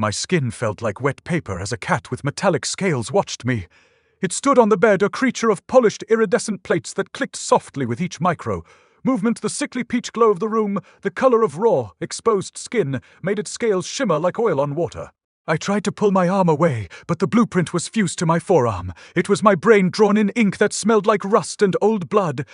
My skin felt like wet paper as a cat with metallic scales watched me. It stood on the bed, a creature of polished iridescent plates that clicked softly with each micro. Movement, the sickly peach glow of the room, the color of raw, exposed skin, made its scales shimmer like oil on water. I tried to pull my arm away, but the blueprint was fused to my forearm. It was my brain drawn in ink that smelled like rust and old blood.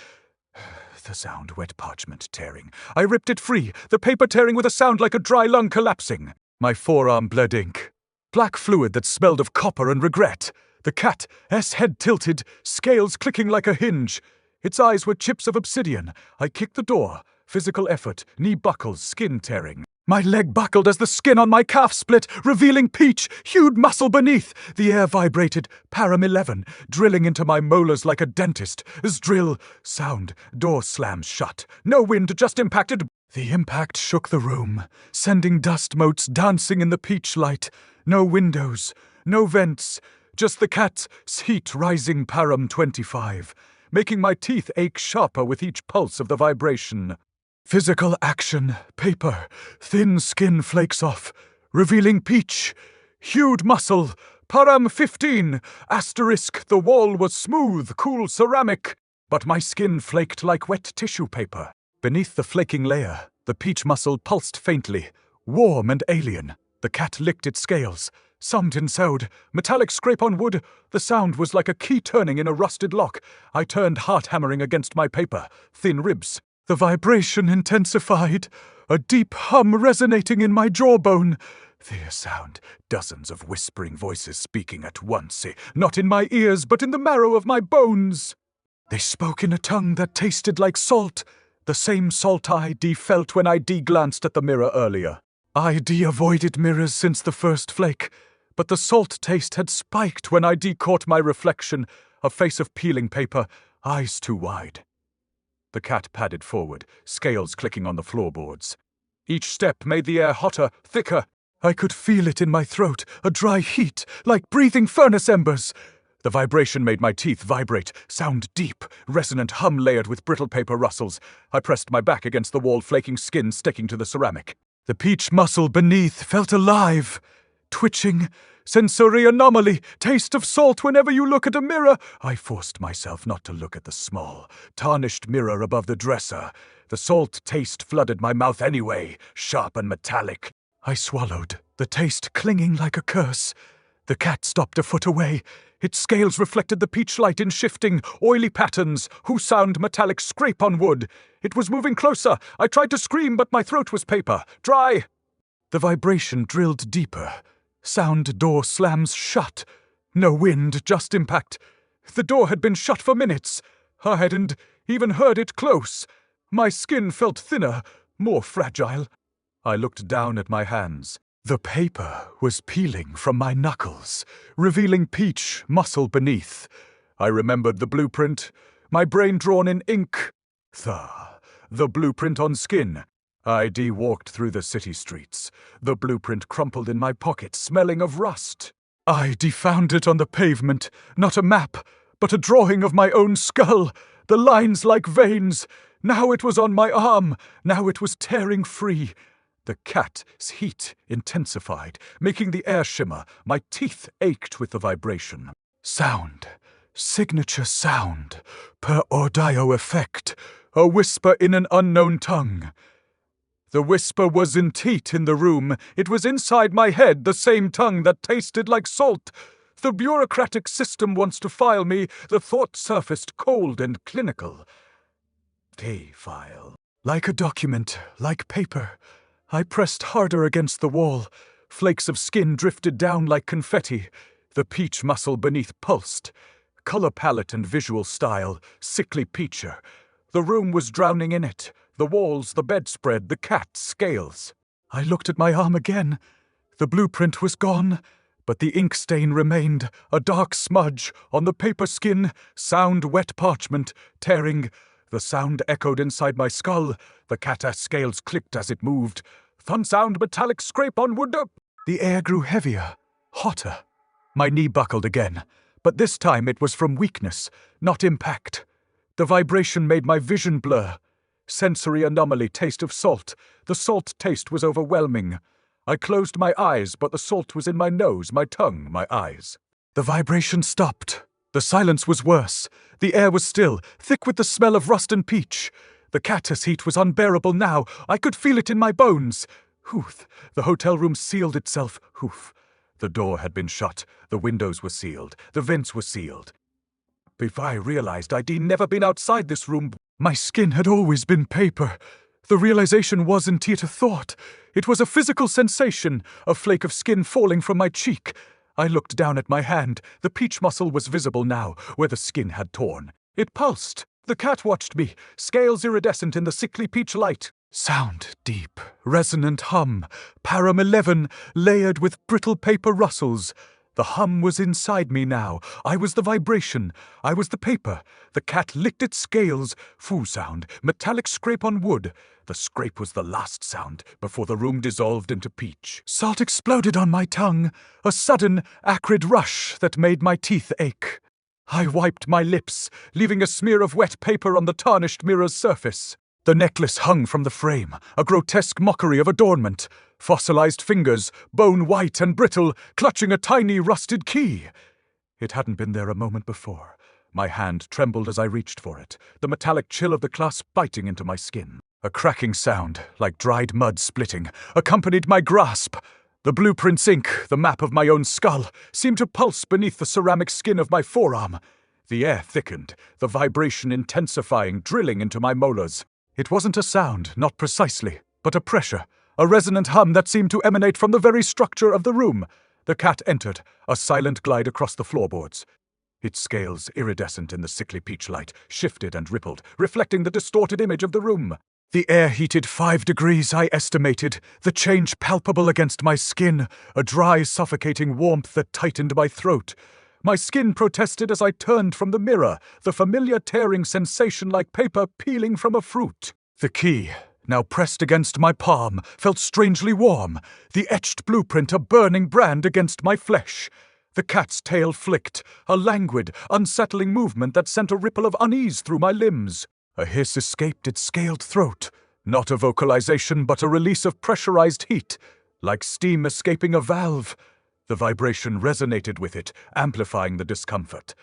The sound, wet parchment tearing. I ripped it free, the paper tearing with a sound like a dry lung collapsing. My forearm bled ink. Black fluid that smelled of copper and regret. The cat, head tilted, scales clicking like a hinge. Its eyes were chips of obsidian. I kicked the door. Physical effort, knee buckles, skin tearing. My leg buckled as the skin on my calf split, revealing peach, hued muscle beneath. The air vibrated, param 11, drilling into my molars like a dentist. Drill, sound, door slams shut. No wind, just impacted. The impact shook the room, sending dust motes dancing in the peach light. No windows, no vents, just the cat's heat rising param 25, making my teeth ache sharper with each pulse of the vibration. Physical action, paper, thin skin flakes off, revealing peach, hued muscle, param 15, asterisk, the wall was smooth, cool ceramic, but my skin flaked like wet tissue paper. Beneath the flaking layer, the peach muscle pulsed faintly, warm and alien. The cat licked its scales. Something sewed, metallic scrape on wood. The sound was like a key turning in a rusted lock. I turned, heart hammering against my paper, thin ribs. The vibration intensified, a deep hum resonating in my jawbone. The sound, dozens of whispering voices speaking at once, not in my ears, but in the marrow of my bones. They spoke in a tongue that tasted like salt, the same salt I felt when I glanced at the mirror earlier. I avoided mirrors since the first flake, but the salt taste had spiked when I caught my reflection, a face of peeling paper, eyes too wide. The cat padded forward, scales clicking on the floorboards. Each step made the air hotter, thicker. I could feel it in my throat, a dry heat, like breathing furnace embers. The vibration made my teeth vibrate, sound deep, resonant hum layered with brittle paper rustles. I pressed my back against the wall, flaking skin sticking to the ceramic. The peach muscle beneath felt alive, twitching, sensory anomaly, taste of salt whenever you look at a mirror. I forced myself not to look at the small, tarnished mirror above the dresser. The salt taste flooded my mouth anyway, sharp and metallic. I swallowed, the taste clinging like a curse. The cat stopped a foot away. Its scales reflected the peach light in shifting, oily patterns, whose sound metallic scrape on wood. It was moving closer. I tried to scream, but my throat was paper, dry. The vibration drilled deeper. Sound, door slams shut. No wind, just impact. The door had been shut for minutes. I hadn't even heard it close. My skin felt thinner, more fragile. I looked down at my hands. The paper was peeling from my knuckles, revealing peach muscle beneath. I remembered the blueprint, my brain drawn in ink. The blueprint on skin. I walked through the city streets, the blueprint crumpled in my pocket, smelling of rust. I found it on the pavement, not a map, but a drawing of my own skull, the lines like veins. Now it was on my arm, now it was tearing free. The cat's heat intensified, making the air shimmer. My teeth ached with the vibration. Sound, signature sound, per audio effect, a whisper in an unknown tongue. The whisper was in teat in the room. It was inside my head, the same tongue that tasted like salt. The bureaucratic system wants to file me. The thought surfaced cold and clinical. File. Like a document, like paper. I pressed harder against the wall. Flakes of skin drifted down like confetti. The peach muscle beneath pulsed. Color palette and visual style, sickly peacher. The room was drowning in it. The walls, the bedspread, the cat's scales. I looked at my arm again. The blueprint was gone, but the ink stain remained, a dark smudge on the paper skin, sound wet parchment, tearing. The sound echoed inside my skull. The cat's scales clicked as it moved. Thun sound, metallic scrape on wood. The air grew heavier, hotter. My knee buckled again, but this time it was from weakness, not impact. The vibration made my vision blur. Sensory anomaly, taste of salt. The salt taste was overwhelming. I closed my eyes, but the salt was in my nose, my tongue, my eyes. The vibration stopped. The silence was worse. The air was still, thick with the smell of rust and peach. The cactus heat was unbearable now. I could feel it in my bones. Hoof. The hotel room sealed itself. Hoof. The door had been shut. The windows were sealed. The vents were sealed. If I realized I'd never been outside this room, my skin had always been paper. The realization wasn't yet a thought. It was a physical sensation, a flake of skin falling from my cheek. I looked down at my hand. The peach muscle was visible now, where the skin had torn. It pulsed. The cat watched me, scales iridescent in the sickly peach light. Sound deep, resonant hum, param 11, layered with brittle paper rustles. The hum was inside me now. I was the vibration. I was the paper. The cat licked its scales. Foo sound, metallic scrape on wood. The scrape was the last sound, before the room dissolved into peach. Salt exploded on my tongue, a sudden, acrid rush that made my teeth ache. I wiped my lips, leaving a smear of wet paper on the tarnished mirror's surface. The necklace hung from the frame, a grotesque mockery of adornment. Fossilized fingers, bone white and brittle, clutching a tiny rusted key. It hadn't been there a moment before. My hand trembled as I reached for it, the metallic chill of the clasp biting into my skin. A cracking sound, like dried mud splitting, accompanied my grasp. The blueprint's ink, the map of my own skull, seemed to pulse beneath the ceramic skin of my forearm. The air thickened, the vibration intensifying, drilling into my molars. It wasn't a sound, not precisely, but a pressure, a resonant hum that seemed to emanate from the very structure of the room. The cat entered, a silent glide across the floorboards. Its scales, iridescent in the sickly peach light, shifted and rippled, reflecting the distorted image of the room. The air heated 5 degrees, I estimated, the change palpable against my skin, a dry, suffocating warmth that tightened my throat. My skin protested as I turned from the mirror, the familiar tearing sensation like paper peeling from a fruit. The key, now pressed against my palm, felt strangely warm, the etched blueprint a burning brand against my flesh. The cat's tail flicked, a languid, unsettling movement that sent a ripple of unease through my limbs. A hiss escaped its scaled throat, not a vocalization but a release of pressurized heat, like steam escaping a valve. The vibration resonated with it, amplifying the discomfort.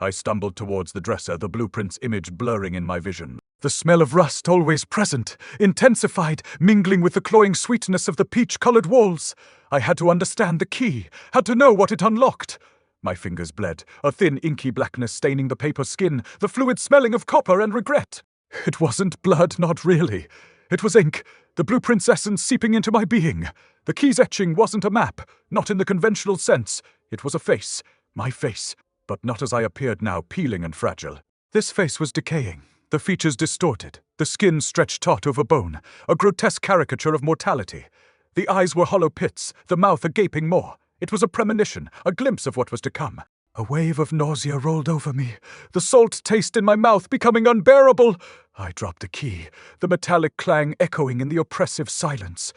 I stumbled towards the dresser, the blueprint's image blurring in my vision. The smell of rust always present, intensified, mingling with the cloying sweetness of the peach-colored walls. I had to understand the key, had to know what it unlocked. My fingers bled, a thin inky blackness staining the paper skin, the fluid smelling of copper and regret. It wasn't blood, not really. It was ink, the blueprint's essence seeping into my being. The key's etching wasn't a map, not in the conventional sense. It was a face, my face, but not as I appeared now, peeling and fragile. This face was decaying, the features distorted, the skin stretched taut over bone, a grotesque caricature of mortality. The eyes were hollow pits, the mouth a gaping maw. It was a premonition, a glimpse of what was to come. A wave of nausea rolled over me, the salt taste in my mouth becoming unbearable. I dropped the key, the metallic clang echoing in the oppressive silence.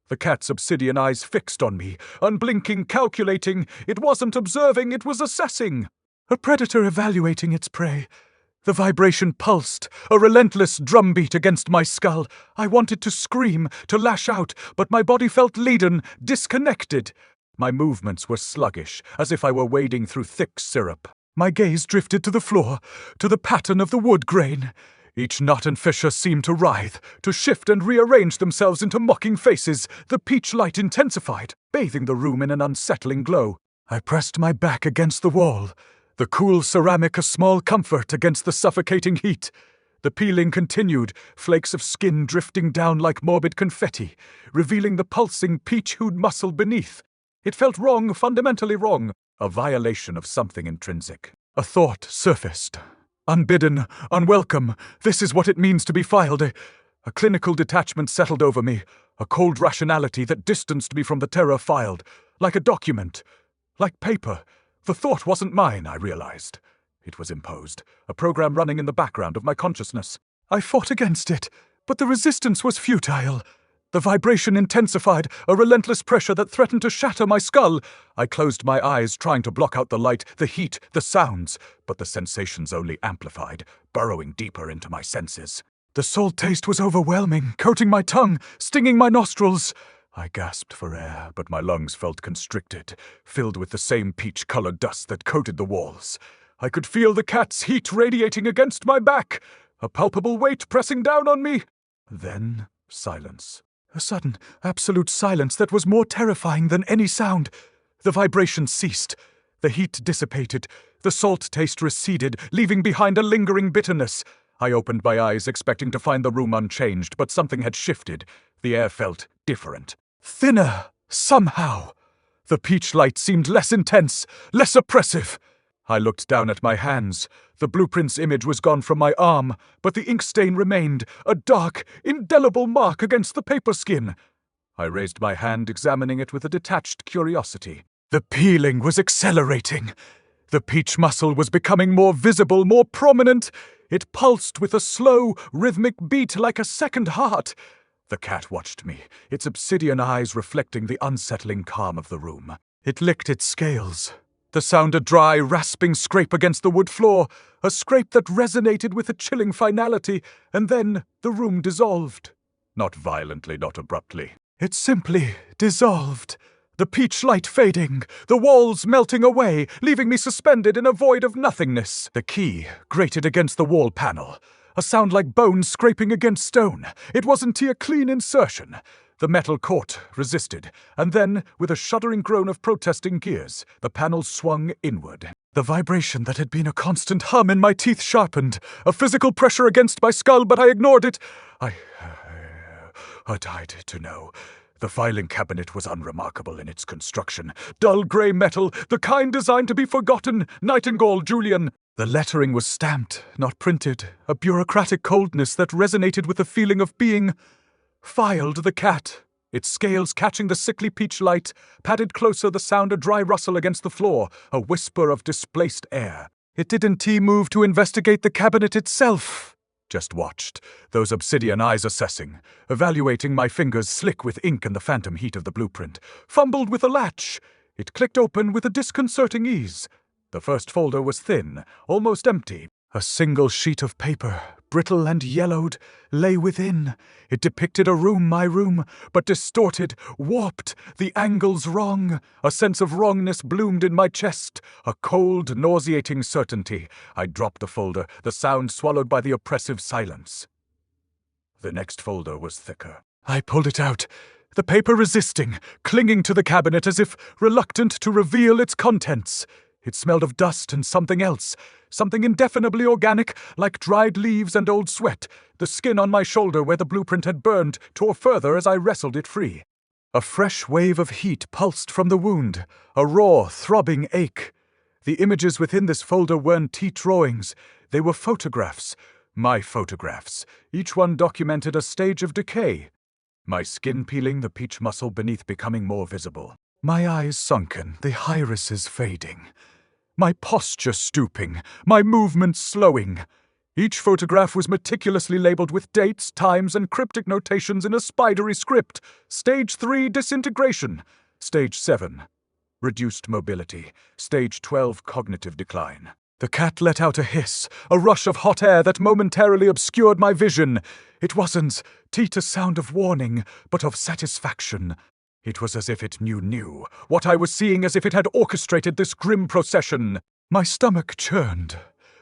The cat's obsidian eyes fixed on me, unblinking, calculating. It wasn't observing, it was assessing. A predator evaluating its prey. The vibration pulsed, a relentless drumbeat against my skull. I wanted to scream, to lash out, but my body felt leaden, disconnected. My movements were sluggish, as if I were wading through thick syrup. My gaze drifted to the floor, to the pattern of the wood grain. Each knot and fissure seemed to writhe, to shift and rearrange themselves into mocking faces. The peach light intensified, bathing the room in an unsettling glow. I pressed my back against the wall, the cool ceramic a small comfort against the suffocating heat. The peeling continued, flakes of skin drifting down like morbid confetti, revealing the pulsing peach-hued muscle beneath. It felt wrong, fundamentally wrong, a violation of something intrinsic. A thought surfaced. Unbidden, unwelcome, this is what it means to be filed. A clinical detachment settled over me, a cold rationality that distanced me from the terror filed, like a document, like paper. The thought wasn't mine, I realized. It was imposed, a program running in the background of my consciousness. I fought against it, but the resistance was futile. The vibration intensified, a relentless pressure that threatened to shatter my skull. I closed my eyes, trying to block out the light, the heat, the sounds, but the sensations only amplified, burrowing deeper into my senses. The salt taste was overwhelming, coating my tongue, stinging my nostrils. I gasped for air, but my lungs felt constricted, filled with the same peach-colored dust that coated the walls. I could feel the cat's heat radiating against my back, a palpable weight pressing down on me. Then silence. A sudden, absolute silence that was more terrifying than any sound. The vibration ceased. The heat dissipated. The salt taste receded, leaving behind a lingering bitterness. I opened my eyes, expecting to find the room unchanged, but something had shifted. The air felt different. Thinner, somehow. The peach light seemed less intense, less oppressive. I looked down at my hands. The blueprint's image was gone from my arm, but the ink stain remained, a dark, indelible mark against the paper skin. I raised my hand, examining it with a detached curiosity. The peeling was accelerating. The peach muscle was becoming more visible, more prominent. It pulsed with a slow, rhythmic beat like a second heart. The cat watched me, its obsidian eyes reflecting the unsettling calm of the room. It licked its scales. There sounded a dry, rasping scrape against the wood floor, a scrape that resonated with a chilling finality, and then the room dissolved. Not violently, not abruptly. It simply dissolved. The peach light fading, the walls melting away, leaving me suspended in a void of nothingness. The key grated against the wall panel. A sound like bones scraping against stone. It wasn't a clean insertion. The metal caught, resisted, and then, with a shuddering groan of protesting gears, the panel swung inward. The vibration that had been a constant hum in my teeth sharpened, a physical pressure against my skull, but I ignored it. I died to know. The filing cabinet was unremarkable in its construction. Dull grey metal, the kind designed to be forgotten. Nightingale, Julian. The lettering was stamped, not printed, a bureaucratic coldness that resonated with the feeling of being filed. The cat, its scales catching the sickly peach light, padded closer, the sound a dry rustle against the floor, a whisper of displaced air. It didn't move to investigate the cabinet itself. Just watched, those obsidian eyes assessing, evaluating my fingers slick with ink and the phantom heat of the blueprint. Fumbled with the latch. It clicked open with a disconcerting ease. The first folder was thin, almost empty. A single sheet of paper, brittle and yellowed, lay within. It depicted a room, my room, but distorted, warped, the angles wrong. A sense of wrongness bloomed in my chest, a cold, nauseating certainty. I dropped the folder, the sound swallowed by the oppressive silence. The next folder was thicker. I pulled it out, the paper resisting, clinging to the cabinet as if reluctant to reveal its contents. It smelled of dust and something else, something indefinably organic, like dried leaves and old sweat. The skin on my shoulder where the blueprint had burned tore further as I wrestled it free. A fresh wave of heat pulsed from the wound, a raw, throbbing ache. The images within this folder weren't drawings. They were photographs. My photographs. Each one documented a stage of decay. My skin peeling, the peach muscle beneath becoming more visible. My eyes sunken, the irises fading. My posture stooping, my movements slowing. Each photograph was meticulously labeled with dates, times, and cryptic notations in a spidery script. Stage 3, disintegration. Stage 7, reduced mobility. Stage 12, cognitive decline. The cat let out a hiss, a rush of hot air that momentarily obscured my vision. It wasn't a sound of warning, but of satisfaction. It was as if it knew what I was seeing, as if it had orchestrated this grim procession. My stomach churned,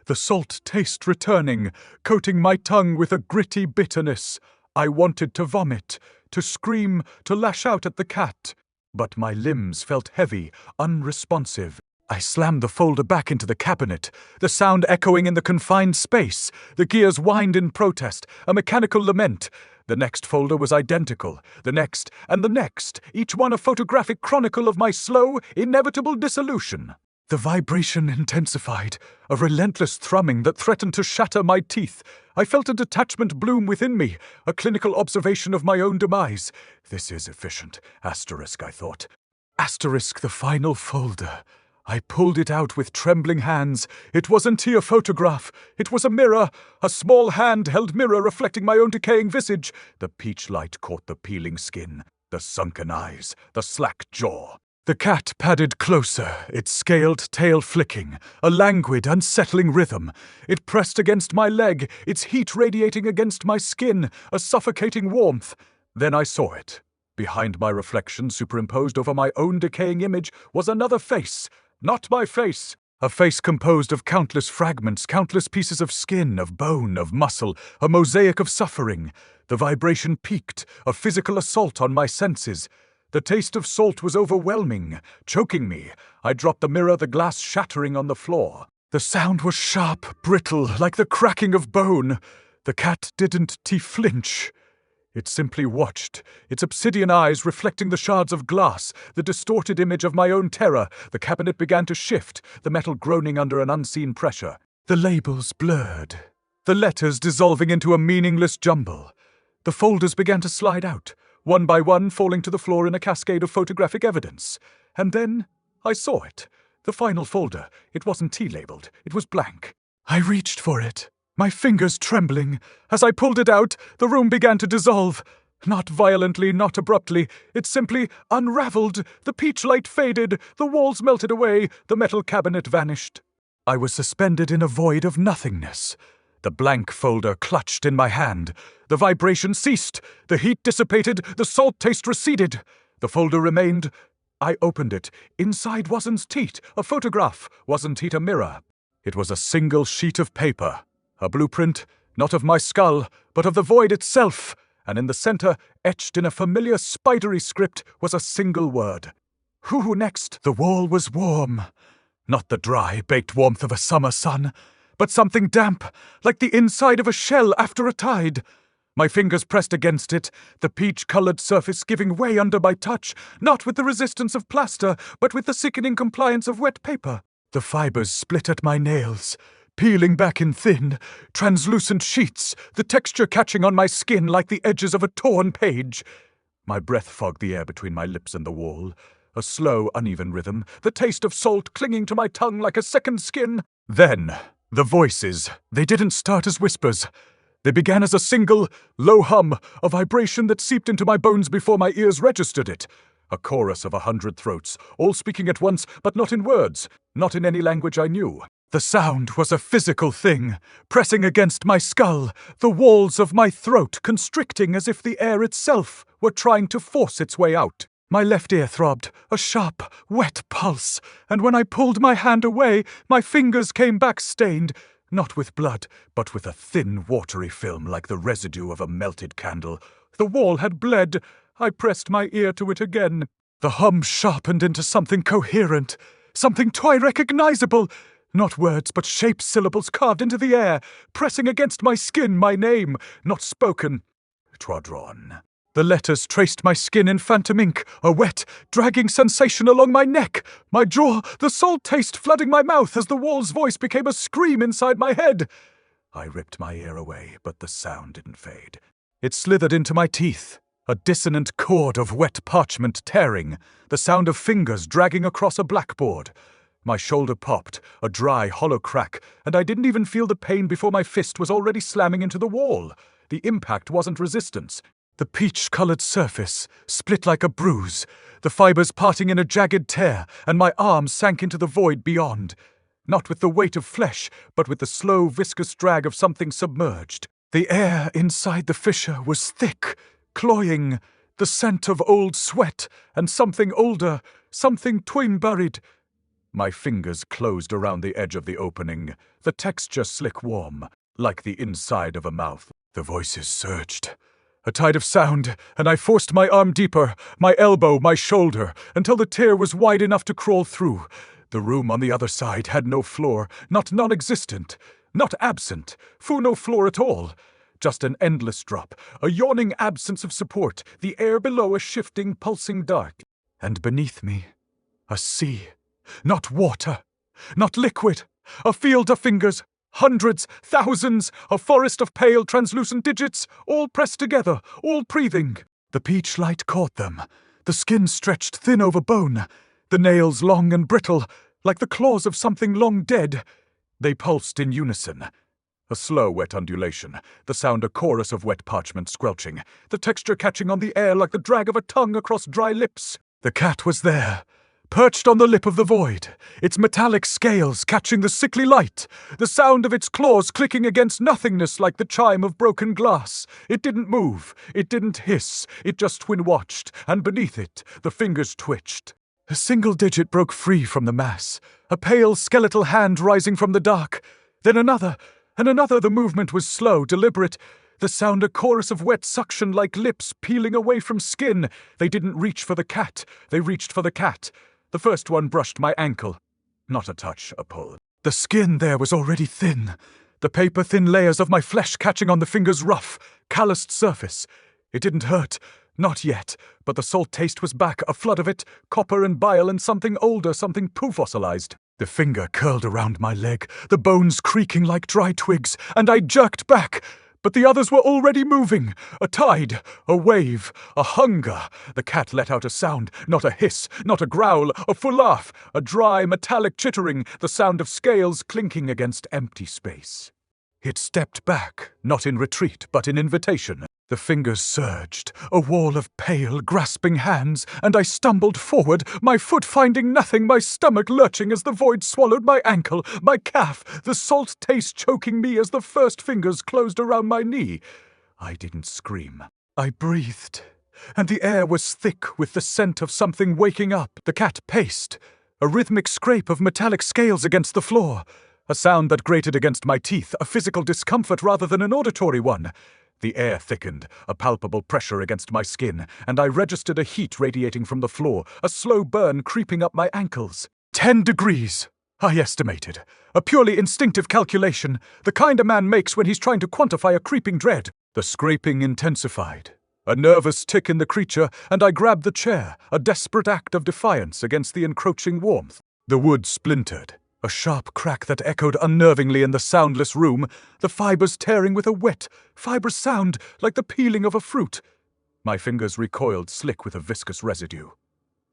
the salt taste returning, coating my tongue with a gritty bitterness. I wanted to vomit, to scream, to lash out at the cat. But my limbs felt heavy, unresponsive. I slammed the folder back into the cabinet, the sound echoing in the confined space. The gears whined in protest, a mechanical lament. The next folder was identical, the next, and the next, each one a photographic chronicle of my slow, inevitable dissolution. The vibration intensified, a relentless thrumming that threatened to shatter my teeth. I felt a detachment bloom within me, a clinical observation of my own demise. This is efficient. Asterisk, I thought. Asterisk, the final folder. I pulled it out with trembling hands. It wasn't a photograph. It was a mirror, a small handheld mirror reflecting my own decaying visage. The peach light caught the peeling skin, the sunken eyes, the slack jaw. The cat padded closer, its scaled tail flicking, a languid, unsettling rhythm. It pressed against my leg, its heat radiating against my skin, a suffocating warmth. Then I saw it. Behind my reflection, superimposed over my own decaying image, was another face. Not my face. A face composed of countless fragments, countless pieces of skin, of bone, of muscle, a mosaic of suffering. The vibration peaked, a physical assault on my senses. The taste of salt was overwhelming, choking me. I dropped the mirror, the glass shattering on the floor. The sound was sharp, brittle, like the cracking of bone. The cat didn't flinch. It simply watched, its obsidian eyes reflecting the shards of glass, the distorted image of my own terror. The cabinet began to shift, the metal groaning under an unseen pressure. The labels blurred, the letters dissolving into a meaningless jumble. The folders began to slide out, one by one falling to the floor in a cascade of photographic evidence. And then I saw it. The final folder. It wasn't T-labeled. It was blank. I reached for it, my fingers trembling. As I pulled it out, the room began to dissolve. Not violently, not abruptly. It simply unraveled. The peach light faded. The walls melted away. The metal cabinet vanished. I was suspended in a void of nothingness. The blank folder clutched in my hand. The vibration ceased. The heat dissipated. The salt taste receded. The folder remained. I opened it. Inside wasn't teat, a photograph. Wasn't teat a mirror. It was a single sheet of paper. A blueprint, not of my skull, but of the void itself. And in the center, etched in a familiar spidery script, was a single word. Who next? The wall was warm. Not the dry, baked warmth of a summer sun, but something damp, like the inside of a shell after a tide. My fingers pressed against it, the peach-colored surface giving way under my touch, not with the resistance of plaster, but with the sickening compliance of wet paper. The fibers split at my nails, peeling back in thin, translucent sheets, the texture catching on my skin like the edges of a torn page. My breath fogged the air between my lips and the wall. A slow, uneven rhythm, the taste of salt clinging to my tongue like a second skin. Then, the voices. They didn't start as whispers. They began as a single, low hum, a vibration that seeped into my bones before my ears registered it. A chorus of 100 throats, all speaking at once, but not in words, not in any language I knew. The sound was a physical thing, pressing against my skull, the walls of my throat constricting as if the air itself were trying to force its way out. My left ear throbbed, a sharp, wet pulse, and when I pulled my hand away, my fingers came back stained, not with blood, but with a thin, watery film like the residue of a melted candle. The wall had bled. I pressed my ear to it again. The hum sharpened into something coherent, something recognizable. Not words, but shaped syllables carved into the air, pressing against my skin my name, not spoken. Twadron. The letters traced my skin in phantom ink, a wet, dragging sensation along my neck, my jaw, the salt taste flooding my mouth as the wall's voice became a scream inside my head. I ripped my ear away, but the sound didn't fade. It slithered into my teeth, a dissonant chord of wet parchment tearing, the sound of fingers dragging across a blackboard. My shoulder popped, a dry, hollow crack, and I didn't even feel the pain before my fist was already slamming into the wall. The impact wasn't resistance. The peach-colored surface split like a bruise, the fibers parting in a jagged tear, and my arm sank into the void beyond. Not with the weight of flesh, but with the slow, viscous drag of something submerged. The air inside the fissure was thick, cloying, the scent of old sweat, and something older, something twin-buried. My fingers closed around the edge of the opening, the texture slick warm, like the inside of a mouth. The voices surged. A tide of sound, and I forced my arm deeper, my elbow, my shoulder, until the tear was wide enough to crawl through. The room on the other side had no floor, not non-existent, not absent, for no floor at all. Just an endless drop, a yawning absence of support, the air below a shifting, pulsing dark. And beneath me, a sea. Not water, not liquid, a field of fingers, hundreds, thousands, a forest of pale, translucent digits, all pressed together, all breathing. The peach light caught them, the skin stretched thin over bone, the nails long and brittle, like the claws of something long dead. They pulsed in unison. A slow, wet undulation, the sound a chorus of wet parchment squelching, the texture catching on the air like the drag of a tongue across dry lips. The cat was there, perched on the lip of the void, its metallic scales catching the sickly light, the sound of its claws clicking against nothingness like the chime of broken glass. It didn't move, it didn't hiss, it just twin-watched, and beneath it, the fingers twitched. A single digit broke free from the mass, a pale skeletal hand rising from the dark. Then another, and another. The movement was slow, deliberate. The sound a chorus of wet suction like lips peeling away from skin. They didn't reach for the cat, they reached for the cat. The first one brushed my ankle. Not a touch, a pull. The skin there was already thin, the paper-thin layers of my flesh catching on the finger's rough, calloused surface. It didn't hurt, not yet, but the salt taste was back, a flood of it, copper and bile and something older, something poo-fossilized. The finger curled around my leg, the bones creaking like dry twigs, and I jerked back. But the others were already moving. A tide, a wave, a hunger. The cat let out a sound, not a hiss, not a growl, a full laugh, a dry, metallic chittering, the sound of scales clinking against empty space. It stepped back, not in retreat, but in invitation. The fingers surged, a wall of pale, grasping hands, and I stumbled forward, my foot finding nothing, my stomach lurching as the void swallowed my ankle, my calf, the salt taste choking me as the first fingers closed around my knee. I didn't scream. I breathed, and the air was thick with the scent of something waking up. The cat paced, a rhythmic scrape of metallic scales against the floor, a sound that grated against my teeth, a physical discomfort rather than an auditory one. The air thickened, a palpable pressure against my skin, and I registered a heat radiating from the floor, a slow burn creeping up my ankles. 10 degrees, I estimated. A purely instinctive calculation, the kind a man makes when he's trying to quantify a creeping dread. The scraping intensified. A nervous tick in the creature, and I grabbed the chair, a desperate act of defiance against the encroaching warmth. The wood splintered. A sharp crack that echoed unnervingly in the soundless room, the fibers tearing with a wet, fibrous sound like the peeling of a fruit. My fingers recoiled, slick with a viscous residue.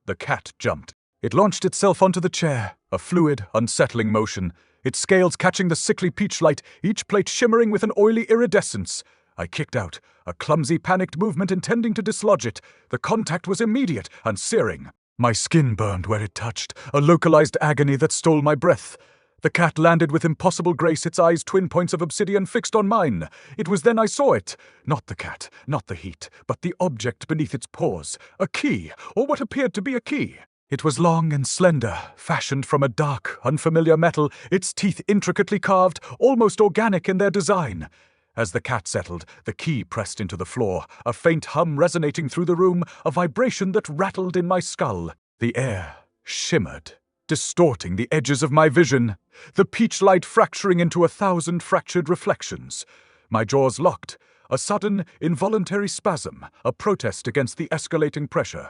The cat jumped. It launched itself onto the chair, a fluid, unsettling motion, its scales catching the sickly peach light, each plate shimmering with an oily iridescence. I kicked out, a clumsy, panicked movement intending to dislodge it. The contact was immediate and searing. My skin burned where it touched, a localized agony that stole my breath. The cat landed with impossible grace, its eyes twin points of obsidian fixed on mine. It was then I saw it. Not the cat, not the heat, but the object beneath its paws. A key, or what appeared to be a key. It was long and slender, fashioned from a dark, unfamiliar metal, its teeth intricately carved, almost organic in their design. As the cat settled, the key pressed into the floor, a faint hum resonating through the room, a vibration that rattled in my skull. The air shimmered, distorting the edges of my vision, the peach light fracturing into 1,000 fractured reflections. My jaws locked, a sudden, involuntary spasm, a protest against the escalating pressure.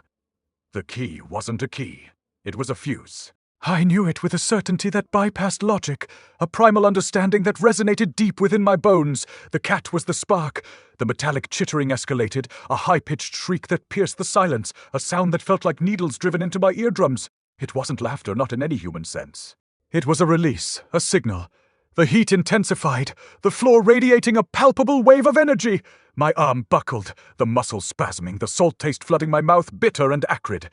The key wasn't a key. It was a fuse. I knew it with a certainty that bypassed logic, a primal understanding that resonated deep within my bones. The cat was the spark. The metallic chittering escalated, a high-pitched shriek that pierced the silence, a sound that felt like needles driven into my eardrums. It wasn't laughter, not in any human sense. It was a release, a signal. The heat intensified, the floor radiating a palpable wave of energy. My arm buckled, the muscles spasming, the salt taste flooding my mouth, bitter and acrid.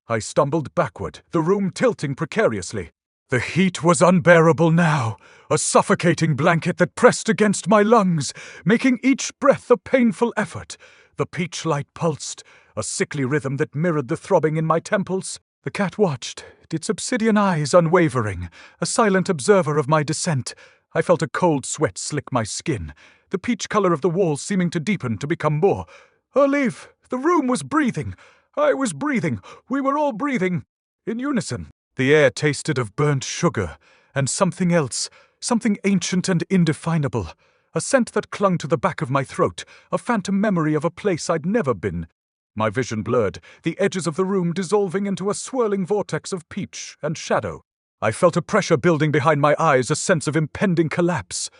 I stumbled backward, the room tilting precariously. The heat was unbearable now, a suffocating blanket that pressed against my lungs, making each breath a painful effort. The peach light pulsed, a sickly rhythm that mirrored the throbbing in my temples. The cat watched, its obsidian eyes unwavering, a silent observer of my descent. I felt a cold sweat slick my skin, the peach color of the walls seeming to deepen, to become more. Olive, the room was breathing. I was breathing. We were all breathing. In unison. The air tasted of burnt sugar, and something else, something ancient and indefinable. A scent that clung to the back of my throat, a phantom memory of a place I'd never been. My vision blurred, the edges of the room dissolving into a swirling vortex of peach and shadow. I felt a pressure building behind my eyes, a sense of impending collapse.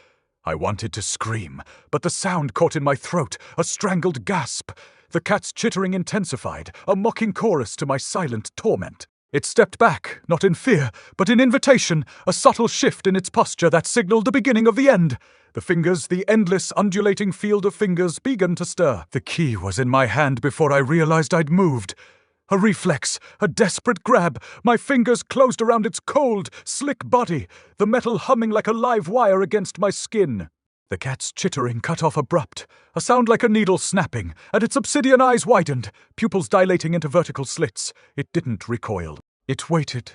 I wanted to scream, but the sound caught in my throat, a strangled gasp. The cat's chittering intensified, a mocking chorus to my silent torment. It stepped back, not in fear, but in invitation, a subtle shift in its posture that signaled the beginning of the end. The fingers, the endless, undulating field of fingers, began to stir. The key was in my hand before I realized I'd moved. A reflex, a desperate grab. My fingers closed around its cold, slick body, the metal humming like a live wire against my skin. The cat's chittering cut off abrupt, a sound like a needle snapping, and its obsidian eyes widened, pupils dilating into vertical slits. It didn't recoil. It waited,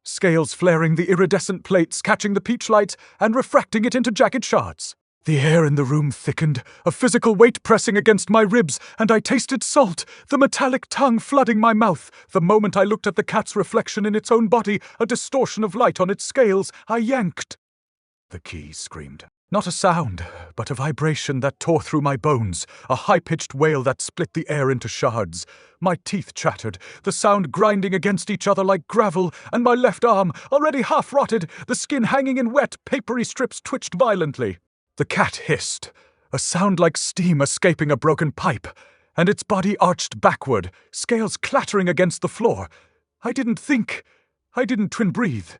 scales flaring the iridescent plates, catching the peach light and refracting it into jagged shards. The air in the room thickened, a physical weight pressing against my ribs, and I tasted salt, the metallic tongue flooding my mouth. The moment I looked at the cat's reflection in its own body, a distortion of light on its scales, I yanked. The key screamed. Not a sound, but a vibration that tore through my bones, a high-pitched wail that split the air into shards. My teeth chattered, the sound grinding against each other like gravel, and my left arm, already half-rotted, the skin hanging in wet, papery strips, twitched violently. The cat hissed, a sound like steam escaping a broken pipe, and its body arched backward, scales clattering against the floor. I didn't think. I didn't twin breathe.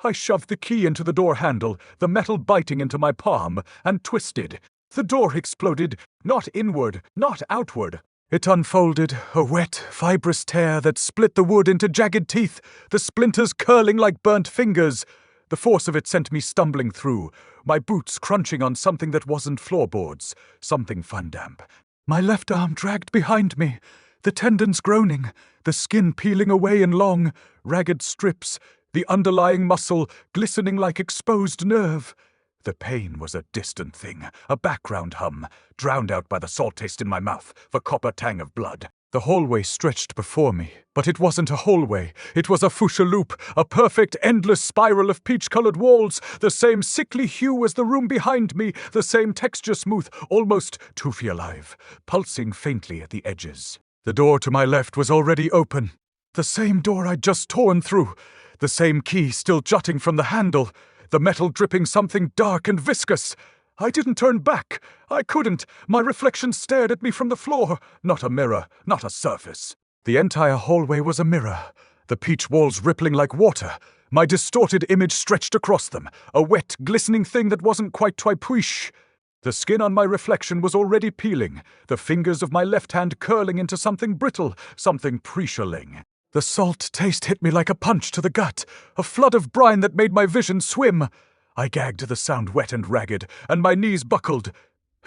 I shoved the key into the door handle, the metal biting into my palm, and twisted. The door exploded, not inward, not outward. It unfolded, a wet, fibrous tear that split the wood into jagged teeth, the splinters curling like burnt fingers. The force of it sent me stumbling through, my boots crunching on something that wasn't floorboards, something fun-damp. My left arm dragged behind me, the tendons groaning, the skin peeling away in long, ragged strips, the underlying muscle glistening like exposed nerve. The pain was a distant thing, a background hum, drowned out by the salt taste in my mouth, the copper tang of blood. The hallway stretched before me, but it wasn't a hallway. It was a fuchsia loop, a perfect, endless spiral of peach-colored walls, the same sickly hue as the room behind me, the same texture smooth, almost toothy alive, pulsing faintly at the edges. The door to my left was already open. The same door I'd just torn through. The same key still jutting from the handle, the metal dripping something dark and viscous. I didn't turn back. I couldn't. My reflection stared at me from the floor. Not a mirror, not a surface. The entire hallway was a mirror, the peach walls rippling like water. My distorted image stretched across them, a wet, glistening thing that wasn't quite twipuish. The skin on my reflection was already peeling, the fingers of my left hand curling into something brittle, something pre-shelling. The salt taste hit me like a punch to the gut, a flood of brine that made my vision swim. I gagged to the sound wet and ragged, and my knees buckled.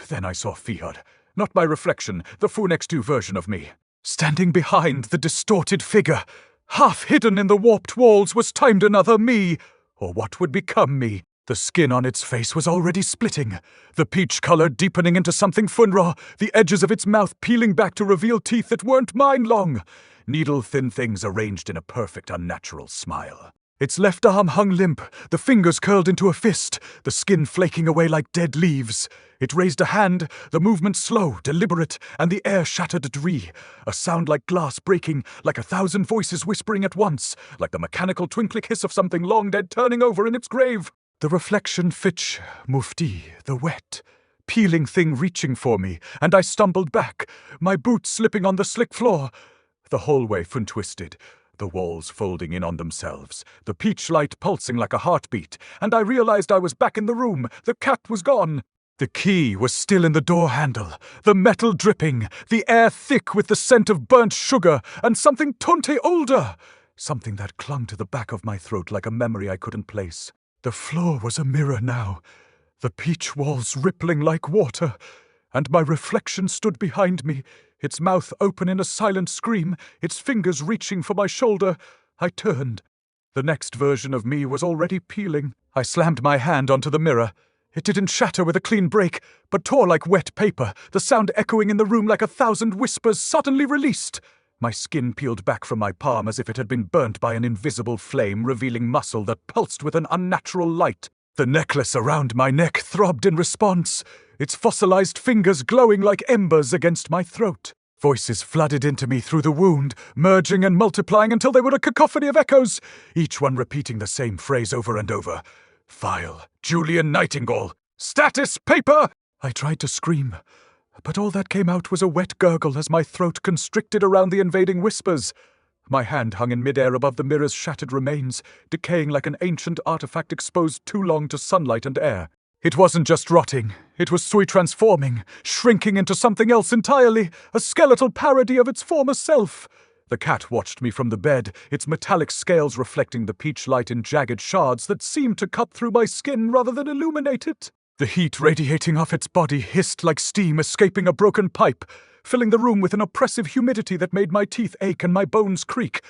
Then I saw Fiod, not my reflection, the Fu-Next-2 version of me. Standing behind the distorted figure, half hidden in the warped walls, was timed another me, or what would become me. The skin on its face was already splitting, the peach color deepening into something funra, the edges of its mouth peeling back to reveal teeth that weren't mine long. Needle-thin things arranged in a perfect, unnatural smile. Its left arm hung limp, the fingers curled into a fist, the skin flaking away like dead leaves. It raised a hand, the movement slow, deliberate, and the air shattered debris. A sound like glass breaking, like 1,000 voices whispering at once, like the mechanical twinkling hiss of something long dead turning over in its grave. The reflection Fitch, Mufti, the wet, peeling thing reaching for me, and I stumbled back, my boots slipping on the slick floor. The hallway twisted, the walls folding in on themselves, the peach light pulsing like a heartbeat, and I realized I was back in the room. The cat was gone. The key was still in the door handle, the metal dripping, the air thick with the scent of burnt sugar, and something tonte older, something that clung to the back of my throat like a memory I couldn't place. The floor was a mirror now, the peach walls rippling like water, and my reflection stood behind me, its mouth open in a silent scream, its fingers reaching for my shoulder. I turned. The next version of me was already peeling. I slammed my hand onto the mirror. It didn't shatter with a clean break, but tore like wet paper, the sound echoing in the room like 1,000 whispers suddenly released. My skin peeled back from my palm as if it had been burnt by an invisible flame, revealing muscle that pulsed with an unnatural light. The necklace around my neck throbbed in response, its fossilized fingers glowing like embers against my throat. Voices flooded into me through the wound, merging and multiplying until they were a cacophony of echoes, each one repeating the same phrase over and over. File, Julian Nightingale, status paper! I tried to scream, but all that came out was a wet gurgle as my throat constricted around the invading whispers. My hand hung in midair above the mirror's shattered remains, decaying like an ancient artifact exposed too long to sunlight and air. It wasn't just rotting, it was transforming, shrinking into something else entirely, a skeletal parody of its former self. The cat watched me from the bed, its metallic scales reflecting the peach light in jagged shards that seemed to cut through my skin rather than illuminate it. The heat radiating off its body hissed like steam escaping a broken pipe, filling the room with an oppressive humidity that made my teeth ache and my bones creak.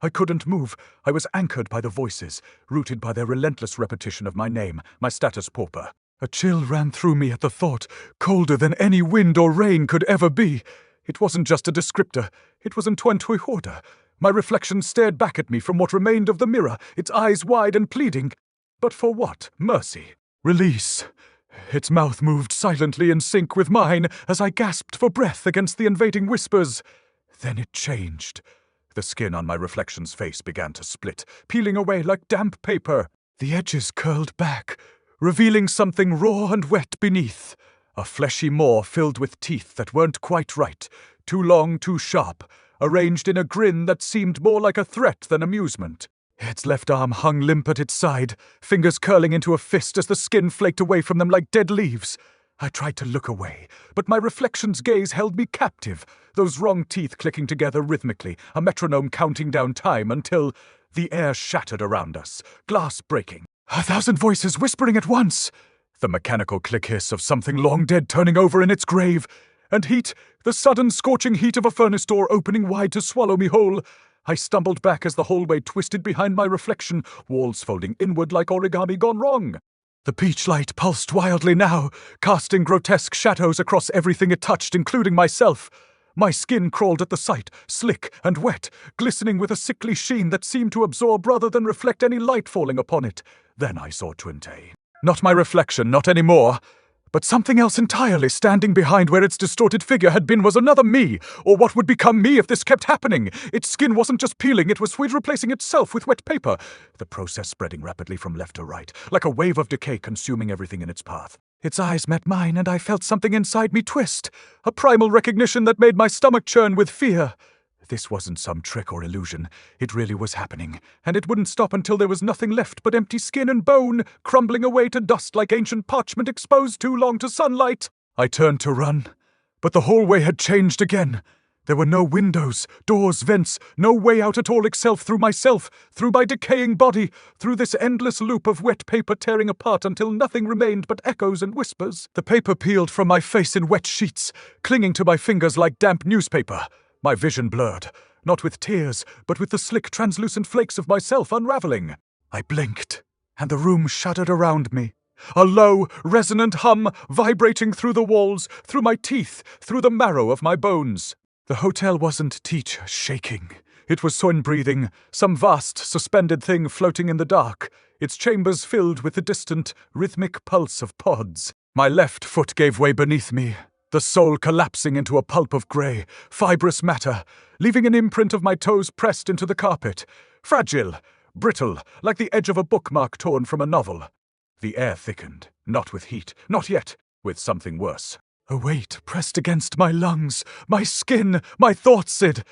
I couldn't move. I was anchored by the voices, rooted by their relentless repetition of my name, my status pauper. A chill ran through me at the thought, colder than any wind or rain could ever be. It wasn't just a descriptor, it was Antoine order. My reflection stared back at me from what remained of the mirror, its eyes wide and pleading. But for what? Mercy. Release. Its mouth moved silently in sync with mine as I gasped for breath against the invading whispers. Then it changed. The skin on my reflection's face began to split, peeling away like damp paper. The edges curled back, revealing something raw and wet beneath. A fleshy maw filled with teeth that weren't quite right, too long, too sharp, arranged in a grin that seemed more like a threat than amusement. Its left arm hung limp at its side, fingers curling into a fist as the skin flaked away from them like dead leaves. I tried to look away, but my reflection's gaze held me captive, those wrong teeth clicking together rhythmically, a metronome counting down time until the air shattered around us, glass breaking. 1,000 voices whispering at once. The mechanical click-hiss of something long dead turning over in its grave. And heat, the sudden scorching heat of a furnace door opening wide to swallow me whole. I stumbled back as the hallway twisted behind my reflection, walls folding inward like origami gone wrong. The peach light pulsed wildly now, casting grotesque shadows across everything it touched, including myself. My skin crawled at the sight, slick and wet, glistening with a sickly sheen that seemed to absorb rather than reflect any light falling upon it. Then I saw Twinte. Not my reflection, not anymore. But something else entirely standing behind where its distorted figure had been was another me, or what would become me if this kept happening. Its skin wasn't just peeling, it was replacing itself with wet paper, the process spreading rapidly from left to right, like a wave of decay consuming everything in its path. Its eyes met mine, and I felt something inside me twist, a primal recognition that made my stomach churn with fear. This wasn't some trick or illusion. It really was happening, and it wouldn't stop until there was nothing left but empty skin and bone, crumbling away to dust like ancient parchment exposed too long to sunlight. I turned to run, but the hallway had changed again. There were no windows, doors, vents, no way out at all except through myself, through my decaying body, through this endless loop of wet paper tearing apart until nothing remained but echoes and whispers. The paper peeled from my face in wet sheets, clinging to my fingers like damp newspaper. My vision blurred, not with tears, but with the slick, translucent flakes of myself unraveling. I blinked, and the room shuddered around me. A low, resonant hum vibrating through the walls, through my teeth, through the marrow of my bones. The hotel wasn't teach shaking. It was Sun breathing, some vast, suspended thing floating in the dark, its chambers filled with the distant, rhythmic pulse of pods. My left foot gave way beneath me, the sole collapsing into a pulp of grey, fibrous matter, leaving an imprint of my toes pressed into the carpet. Fragile, brittle, like the edge of a bookmark torn from a novel. The air thickened, not with heat, not yet, with something worse. A weight pressed against my lungs, my skin, my thoughts, Sid.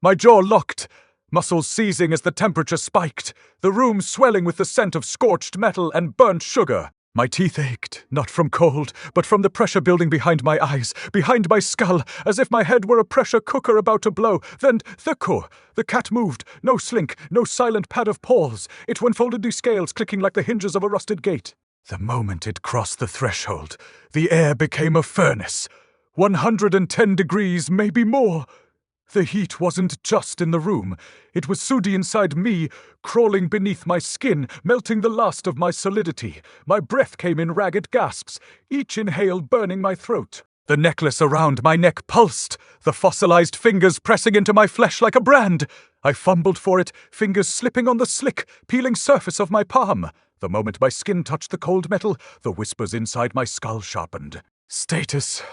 My jaw locked, muscles seizing as the temperature spiked, the room swelling with the scent of scorched metal and burnt sugar. My teeth ached, not from cold, but from the pressure building behind my eyes, behind my skull, as if my head were a pressure cooker about to blow. Then, thicko! The cat moved, no slink, no silent pad of paws. It unfolded the scales clicking like the hinges of a rusted gate. The moment it crossed the threshold, the air became a furnace. 110 degrees, maybe more. The heat wasn't just in the room. It was Sudi inside me, crawling beneath my skin, melting the last of my solidity. My breath came in ragged gasps, each inhale burning my throat. The necklace around my neck pulsed, the fossilized fingers pressing into my flesh like a brand. I fumbled for it, fingers slipping on the slick, peeling surface of my palm. The moment my skin touched the cold metal, the whispers inside my skull sharpened. Status.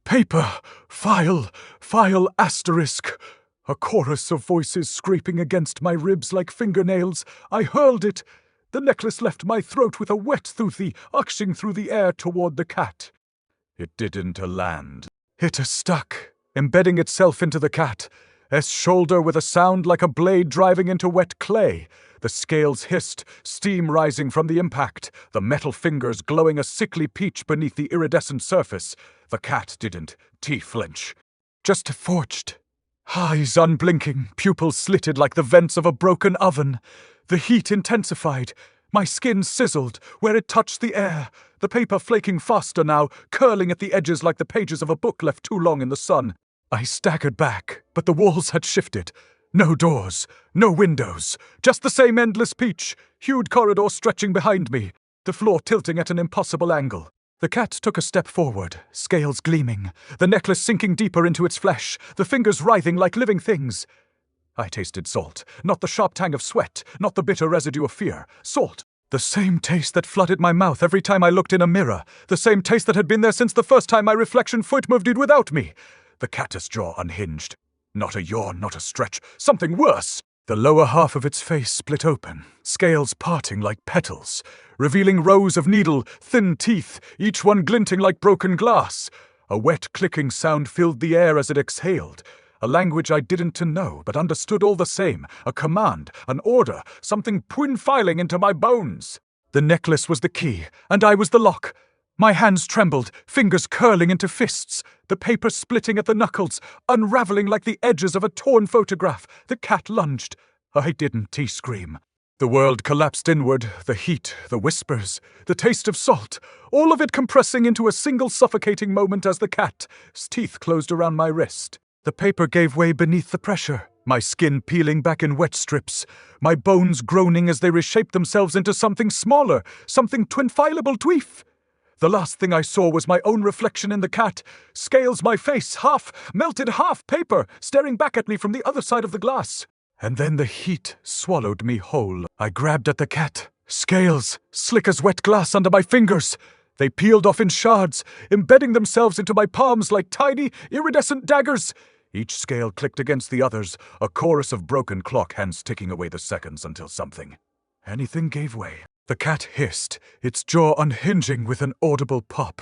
Paper, file asterisk. A chorus of voices scraping against my ribs like fingernails. I hurled it. The necklace left my throat with a wet thuthi, ushing through the air toward the cat. It didn't land. It stuck, embedding itself into the cat. S shoulder with a sound like a blade driving into wet clay. The scales hissed, steam rising from the impact, the metal fingers glowing a sickly peach beneath the iridescent surface. The cat didn't flinch. Just forged. Eyes unblinking, pupils slitted like the vents of a broken oven. The heat intensified. My skin sizzled where it touched the air, the paper flaking faster now, curling at the edges like the pages of a book left too long in the sun. I staggered back, but the walls had shifted. No doors, no windows, just the same endless hued corridor stretching behind me, the floor tilting at an impossible angle. The cat took a step forward, scales gleaming, the necklace sinking deeper into its flesh, the fingers writhing like living things. I tasted salt, not the sharp tang of sweat, not the bitter residue of fear. Salt. The same taste that flooded my mouth every time I looked in a mirror, the same taste that had been there since the first time my reflection foot moved it without me. The cat's jaw unhinged. Not a yawn, not a stretch, something worse. The lower half of its face split open, scales parting like petals, revealing rows of needle, thin teeth, each one glinting like broken glass. A wet clicking sound filled the air as it exhaled. A language I didn't know, but understood all the same. A command, an order, something twin-filing into my bones. The necklace was the key, and I was the lock. My hands trembled, fingers curling into fists, the paper splitting at the knuckles, unraveling like the edges of a torn photograph. The cat lunged. I didn't scream. The world collapsed inward, the heat, the whispers, the taste of salt, all of it compressing into a single suffocating moment as the cat's teeth closed around my wrist. The paper gave way beneath the pressure, my skin peeling back in wet strips, my bones groaning as they reshaped themselves into something smaller, something twin-fileable tweef. The last thing I saw was my own reflection in the cat, scales my face, melted half paper, staring back at me from the other side of the glass. And then the heat swallowed me whole. I grabbed at the cat, scales, slick as wet glass under my fingers. They peeled off in shards, embedding themselves into my palms like tiny, iridescent daggers. Each scale clicked against the others, a chorus of broken clock hands ticking away the seconds until anything gave way. The cat hissed, its jaw unhinging with an audible pop.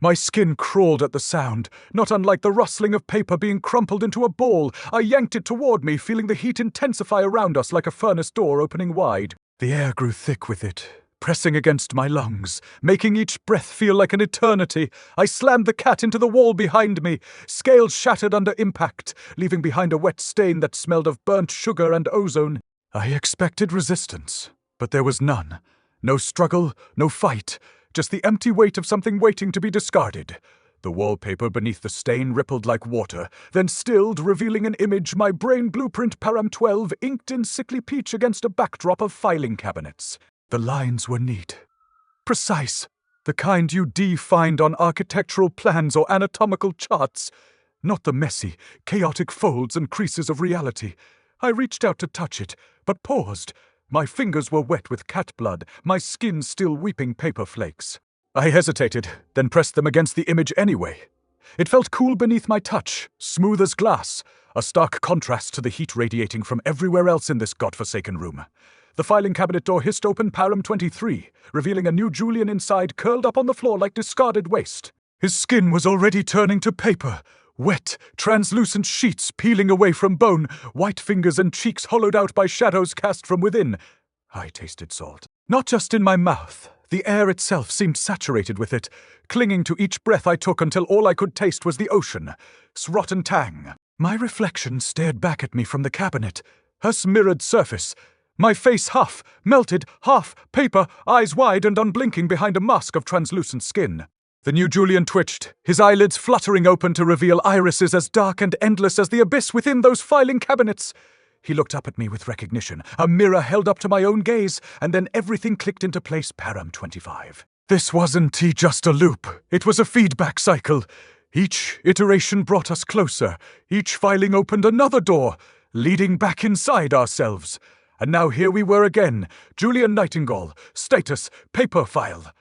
My skin crawled at the sound, not unlike the rustling of paper being crumpled into a ball. I yanked it toward me, feeling the heat intensify around us like a furnace door opening wide. The air grew thick with it, pressing against my lungs, making each breath feel like an eternity. I slammed the cat into the wall behind me, scales shattered under impact, leaving behind a wet stain that smelled of burnt sugar and ozone. I expected resistance, but there was none. No struggle, no fight, just the empty weight of something waiting to be discarded. The wallpaper beneath the stain rippled like water, then stilled, revealing an image, my brain blueprint Param 12, inked in sickly peach against a backdrop of filing cabinets. The lines were neat, precise, the kind you find on architectural plans or anatomical charts, not the messy, chaotic folds and creases of reality. I reached out to touch it, but paused. My fingers were wet with cat blood, my skin still weeping paper flakes. I hesitated, then pressed them against the image anyway. It felt cool beneath my touch, smooth as glass, a stark contrast to the heat radiating from everywhere else in this godforsaken room. The filing cabinet door hissed open Param 23, revealing a new Julian inside curled up on the floor like discarded waste. His skin was already turning to paper, wet, translucent sheets peeling away from bone, white fingers and cheeks hollowed out by shadows cast from within. I tasted salt. Not just in my mouth. The air itself seemed saturated with it, clinging to each breath I took until all I could taste was the ocean. Rotten tang. My reflection stared back at me from the cabinet, her mirrored surface. My face melted, half paper, eyes wide and unblinking behind a mask of translucent skin. The new Julian twitched, his eyelids fluttering open to reveal irises as dark and endless as the abyss within those filing cabinets. He looked up at me with recognition, a mirror held up to my own gaze, and then everything clicked into place. Param 25. This wasn't just a loop, it was a feedback cycle. Each iteration brought us closer, each filing opened another door, leading back inside ourselves. And now here we were again, Julian Nightingale, status, paper file.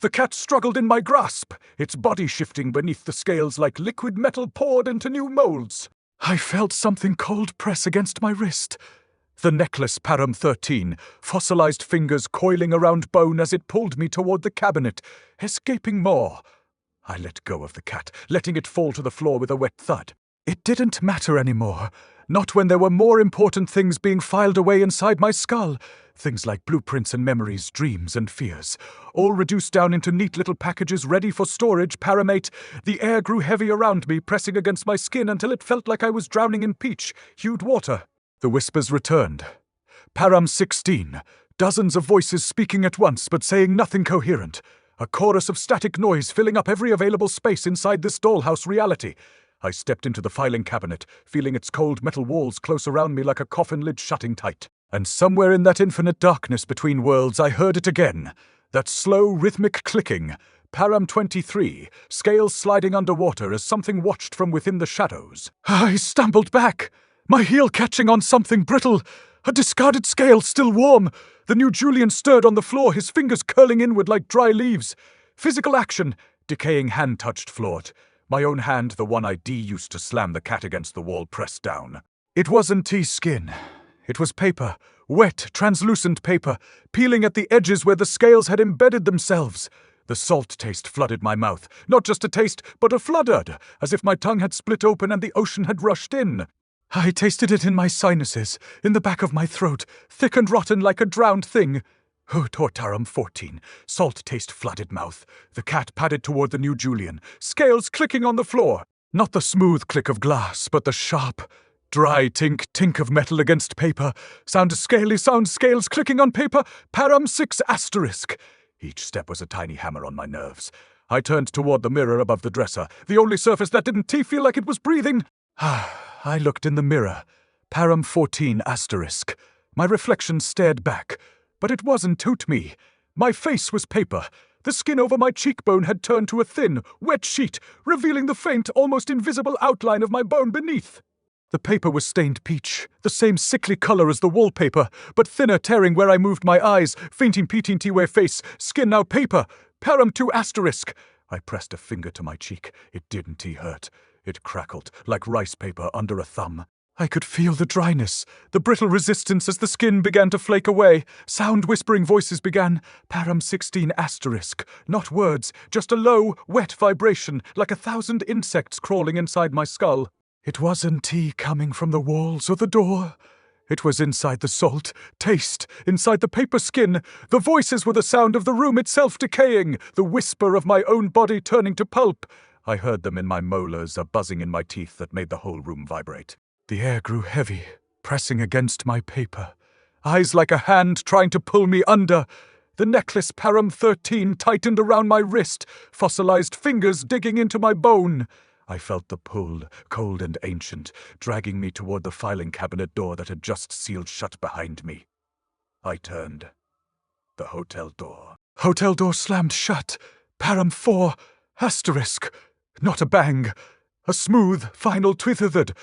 The cat struggled in my grasp, its body shifting beneath the scales like liquid metal poured into new molds. I felt something cold press against my wrist. The necklace Param 13, fossilized fingers coiling around bone as it pulled me toward the cabinet, escaping more. I let go of the cat, letting it fall to the floor with a wet thud. It didn't matter anymore. Not when there were more important things being filed away inside my skull. Things like blueprints and memories, dreams and fears. All reduced down into neat little packages ready for storage, paramate. The air grew heavy around me, pressing against my skin until it felt like I was drowning in peach-hued water. The whispers returned. Param 16. Dozens of voices speaking at once, but saying nothing coherent. A chorus of static noise filling up every available space inside this dollhouse reality. I stepped into the filing cabinet, feeling its cold metal walls close around me like a coffin lid shutting tight. And somewhere in that infinite darkness between worlds, I heard it again. That slow, rhythmic clicking. Param 23, scales sliding underwater as something watched from within the shadows. I stumbled back, my heel catching on something brittle. A discarded scale, still warm. The new Julian stirred on the floor, his fingers curling inward like dry leaves. Physical action. Decaying hand touched Floort. My own hand, the one I used to slam the cat against the wall, pressed down. It wasn't skin. It was paper. Wet, translucent paper, peeling at the edges where the scales had embedded themselves. The salt taste flooded my mouth. Not just a taste, but a flooded, as if my tongue had split open and the ocean had rushed in. I tasted it in my sinuses, in the back of my throat, thick and rotten like a drowned thing. Tortarum 14, salt taste flooded mouth. The cat padded toward the new Julian, scales clicking on the floor. Not the smooth click of glass, but the sharp, dry tink of metal against paper. Sound scales clicking on paper. Param 6 asterisk. Each step was a tiny hammer on my nerves. I turned toward the mirror above the dresser, the only surface that didn't feel like it was breathing. I looked in the mirror. Param 14 asterisk. My reflection stared back. But it wasn't me. My face was paper. The skin over my cheekbone had turned to a thin, wet sheet, revealing the faint, almost invisible outline of my bone beneath. The paper was stained peach, the same sickly color as the wallpaper, but thinner, tearing where I moved my eyes, fainting where face, skin now paper. Param 2 asterisk. I pressed a finger to my cheek. It didn't hurt. It crackled, like rice paper under a thumb. I could feel the dryness, the brittle resistance as the skin began to flake away. Sound whispering voices began. Param 16 asterisk. Not words, just a low, wet vibration, like 1,000 insects crawling inside my skull. It wasn't tea coming from the walls or the door. It was inside the salt, taste, inside the paper skin. The voices were the sound of the room itself decaying, the whisper of my own body turning to pulp. I heard them in my molars, a buzzing in my teeth that made the whole room vibrate. The air grew heavy, pressing against my paper. Eyes like a hand trying to pull me under. The necklace Param 13 tightened around my wrist, fossilized fingers digging into my bone. I felt the pull, cold and ancient, dragging me toward the filing cabinet door that had just sealed shut behind me. I turned. The hotel door. Hotel door slammed shut. Param 4 asterisk. Not a bang. A smooth, final twitherthud,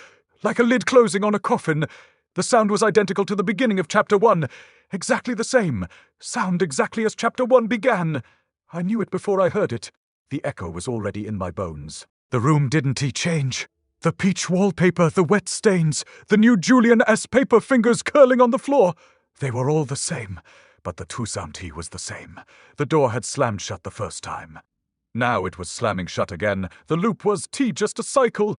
like a lid closing on a coffin. The sound was identical to the beginning of Chapter 1. Exactly the same. Sound exactly as Chapter 1 began. I knew it before I heard it. The echo was already in my bones. The room didn't change. The peach wallpaper, the wet stains, the new Julian S. paper fingers curling on the floor. They were all the same, but the two-sound T was the same. The door had slammed shut the first time. Now it was slamming shut again. The loop was T, just a cycle.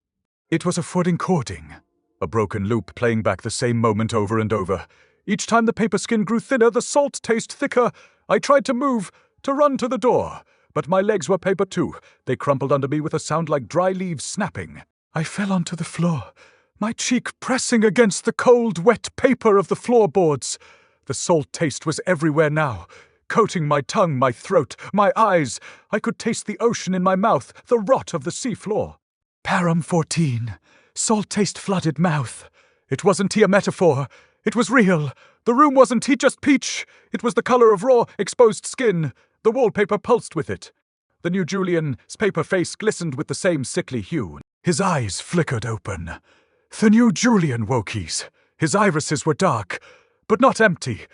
It was a foot cording. A broken loop playing back the same moment over and over. Each time the paper skin grew thinner, the salt taste thicker. I tried to move, to run to the door. But my legs were paper too. They crumpled under me with a sound like dry leaves snapping. I fell onto the floor, my cheek pressing against the cold, wet paper of the floorboards. The salt taste was everywhere now, coating my tongue, my throat, my eyes. I could taste the ocean in my mouth, the rot of the sea floor. Param 14, salt taste flooded mouth. It wasn't a metaphor. It was real. The room wasn't just peach. It was the color of raw, exposed skin. The wallpaper pulsed with it. The new Julian's paper face glistened with the same sickly hue. His eyes flickered open. The new Julian wokies. His irises were dark, but not empty.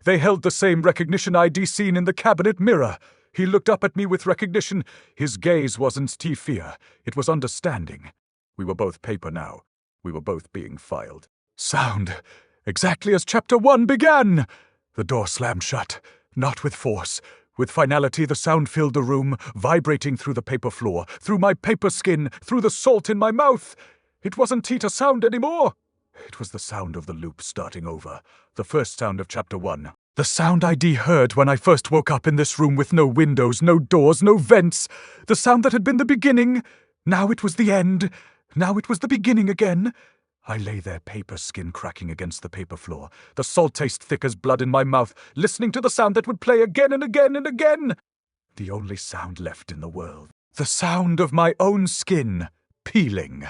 They held the same recognition I'd seen in the cabinet mirror. He looked up at me with recognition. His gaze wasn't fear. It was understanding. We were both paper now. We were both being filed. Sound. Exactly as Chapter 1 began. The door slammed shut. Not with force. With finality, the sound filled the room, vibrating through the paper floor, through my paper skin, through the salt in my mouth. It wasn't Tita sound anymore. It was the sound of the loop starting over. The first sound of Chapter 1. The sound I'd heard when I first woke up in this room with no windows, no doors, no vents. The sound that had been the beginning. Now it was the end. Now it was the beginning again. I lay there, paper skin cracking against the paper floor, the salt taste thick as blood in my mouth, listening to the sound that would play again and again and again. The only sound left in the world. The sound of my own skin peeling.